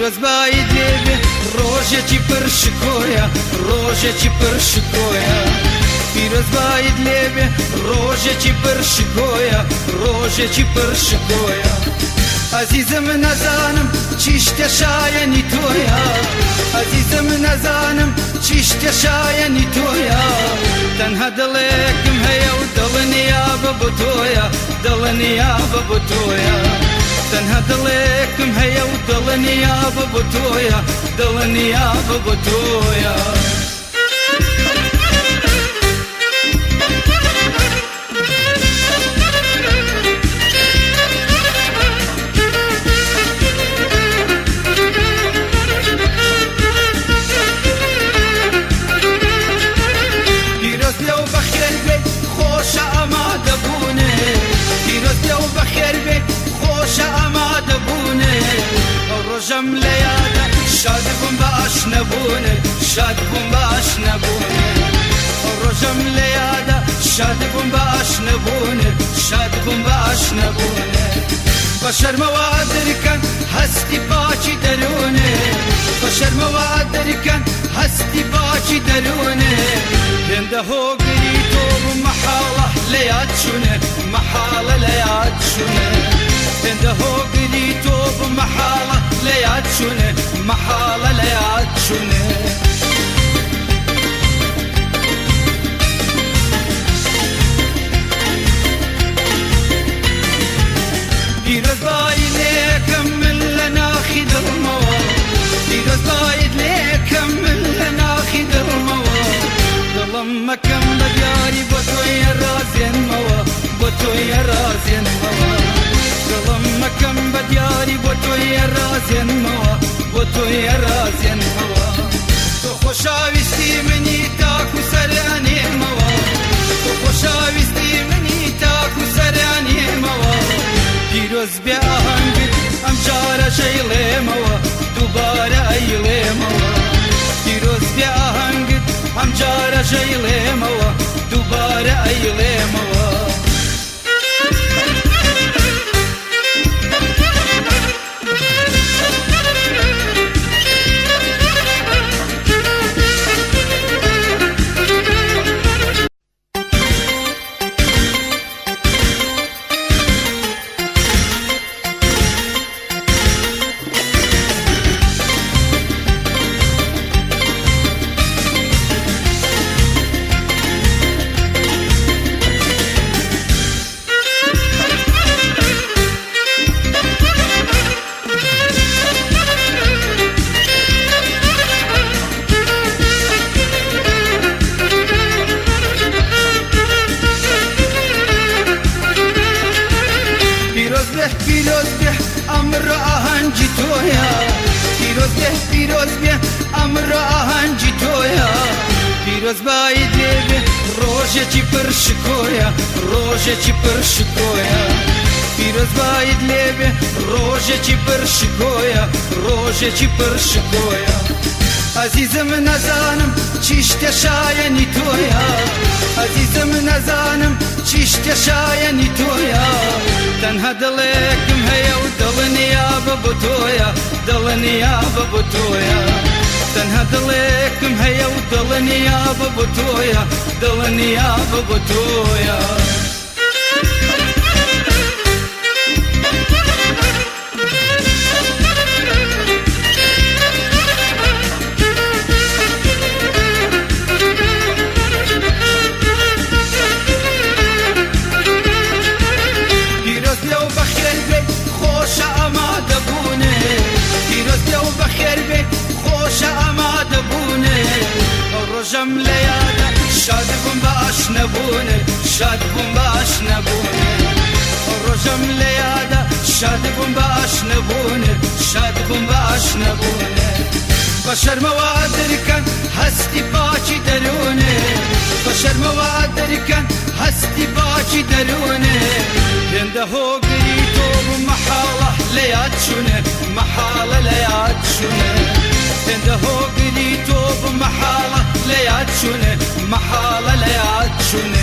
پیرۆز بای دێبێ ڕۆژێکی پرشکۆیە ڕۆژێکی پرشکۆیە پیرۆز بایت لێبێ ڕۆژێکی پرشکۆیە ڕۆژێکی پرشکۆیە عەزیزم نەزانم چی شتە شایەنی تۆیە عەزیزم نەزانم چی شتە شایەنی تۆیە تەنها دڵێکم هەیە و دڵنیابە بۆ تۆیە دڵنیابە بۆ تۆیە تەنها دڵێکم هەیە و دڵنیابە بۆ تۆیە دڵنیابە بۆ تۆیە ڕۆژەم لە یادە شاد بووم بە ئاشنەبوونێ شاد بووم بە ئاشنەبوونێ ڕۆژەم لە یادە شاد بووم بە ئاشنەبوونێ شاد بووم بە ئاشنەبوونێ بە شەرمەوە دەریکەن هەستی پاچی دەروونێ بە شەرمەوە دەریکەن هەستی پاچی دەروونێ هێندە هۆگری تۆ بوو مەحاڵە لە یاد چوونێ مەحاڵە لە یاد چوونێ هێندە هۆگری تۆ بوو مەحاڵە لە یاد چوونێ مەحاڵە لە یاد چوونێ پیرۆز بای لێکەم من لە ناخی دڵمەوە پیرۆز بایت لێکەم من لە ناخی دڵمەوە دڵم مەکەم بە دیاری بۆ تۆیە رازێنمەوە بۆ تۆیە رازێنمەوە دڵم مەکەم بە دیاری بۆ تۆیە رازێنمەوە بۆ تۆیە رازێنمەوە تۆ خۆشاویستی منی تاکو سەرانێمەوە تۆ خۆشاویستی منی تاکو سەرانێمەوە پیرۆز بێ ئاهەنگت ئەم جارە ژەیڵێمەوە دووبارە ئەیڵێمەوە پیرۆز بێ ئاهەنگت ئەم جارە ژەیڵێمەوە دووبارە ئەیڵێمەوە پیرۆز بێ ئەمڕۆ ئاهەنگی تۆیە پیرۆز بێ ئەمڕۆ ئاهەنگی تۆیە پیرۆز بایت لێبێ ڕۆژێکی پرشکۆیە ڕۆژێکی پرشکۆیە پیرۆز بایت لێبێ ڕۆژێکی پرشکۆیە ڕۆژێکی پرشکۆیە عەزیزم نەزانم چی شتە شایەنی تۆیە عەزیزم نەزانم چی شتە شایەنی تۆیە تەنها دڵێکم هەیە و دڵنیابە بۆ تۆیە دڵنیابە بۆ تۆیە تەنها دڵێکم هەیە و دڵنیابە بۆ تۆیە دڵنیابە بۆ تۆیە ڕۆژەم لە یادە شاد بووم بە ئاشنەبوونێ شاد بووم بە ئاشنەبوونێ ڕۆژەم لە یادە شاد بووم بە ئاشنەبوونێ شاد بووم بە ئاشنەبوونێ بە شەرمەوە دەریکەن هەستی پاچی دەروونێ بە شەرمەوە دەریکەن هەستی پاچی دەروونێ هێندە هۆگری تۆ بوو مەحاڵە لە یاد چوونێ مەحاڵە لە یاد چوونێ هێندە هۆگری تۆ بوو مەحاڵە لە یاد چوونێ مەحاڵە لە یاد چوونێ